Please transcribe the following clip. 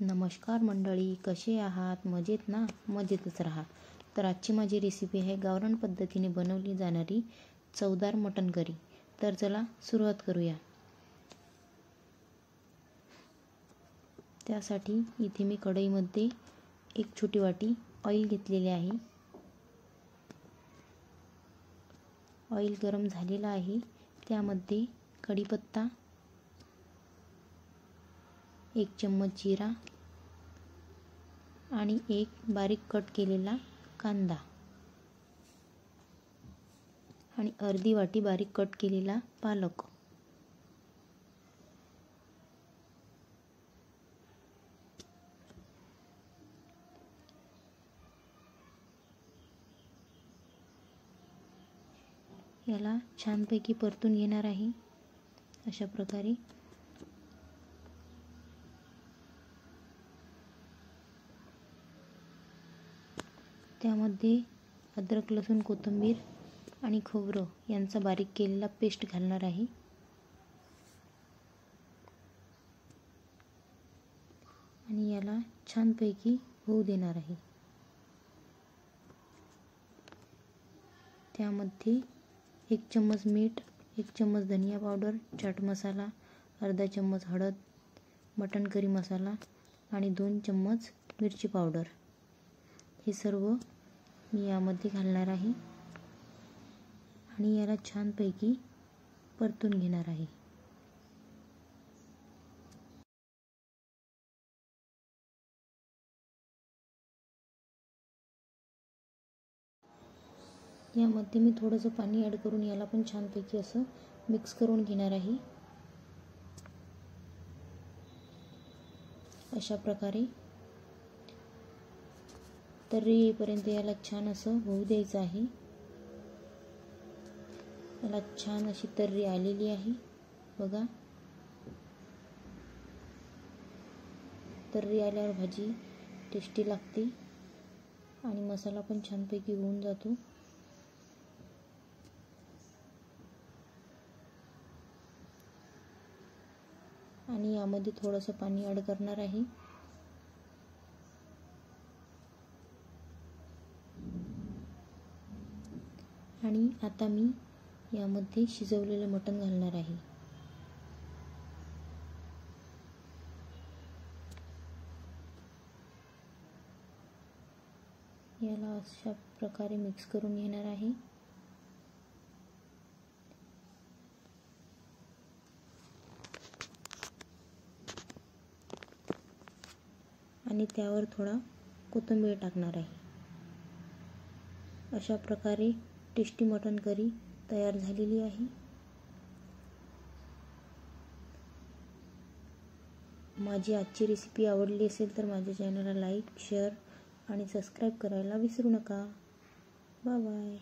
नमस्कार मंडळी, कसे आहात? मजेत ना? मजेतच राहा. तर आजची माझी रेसिपी आहे गावरान पद्धतीने बनवली जाणारी चवदार मटण करी. तर चला सुरुवात करूया. त्यासाठी इथे मी कढईमध्ये एक छोटी वाटी ऑइल घेतलेले आहे. ऑइल गरम झालेला आहे. त्यामध्ये कढीपत्ता, 1 चम्मच जिरा आणि एक बारीक कट केलेला कांदा आणि अर्धी वाटी बारीक कट केलेला पालक. याला छानपैकी परतून घेणार आहे. अशा प्रकारे त्यामध्ये अद्रक, लसूण, कोथिंबीर आणि खोबरं यांचा बारीक केलेला पेस्ट घालणार आहे. आणि याला छानपैकी होऊ देणार आहे. त्यामध्ये 1 चम्मच मीठ, 1 चम्मच धनिया पावडर, चाट मसाला, अर्धा चम्मच हळद, मटण करी मसाला आणि 2 चम्मच मिरची पावडर हे सर्व मी यामध्ये घालणार आहे आणि याला छानपैकी परतून घेणार आहे. यामध्ये मी थोडंसं पाणी ॲड करून याला पण छानपैकी असं मिक्स करून घेणार आहे. अशा प्रकारे तर्री येईपर्यंत याला छान असं होऊ द्यायचं आहे. याला छान अशी तर्री आलेली आहे बघा. तर्री आल्यावर भाजी टेस्टी लागते आणि मसाला पण छानपैकी होऊन जातो. आणि यामध्ये थोडंसं पाणी ॲड करणार आहे. आणि आता मी यामध्ये शिजवलेले मटण घालणार आहे. याला अशा प्रकारे मिक्स करून घेणार आहे. आणि त्यावर थोडा कोथिंबीर टाकणार आहे. अशा प्रकारे टेस्टी मटण करी तयार झालेली आहे. माझी आजची रेसिपी आवडली असेल तर माझ्या चॅनलला लाईक, शेअर आणि सबस्क्राईब करायला विसरू नका. Bye bye.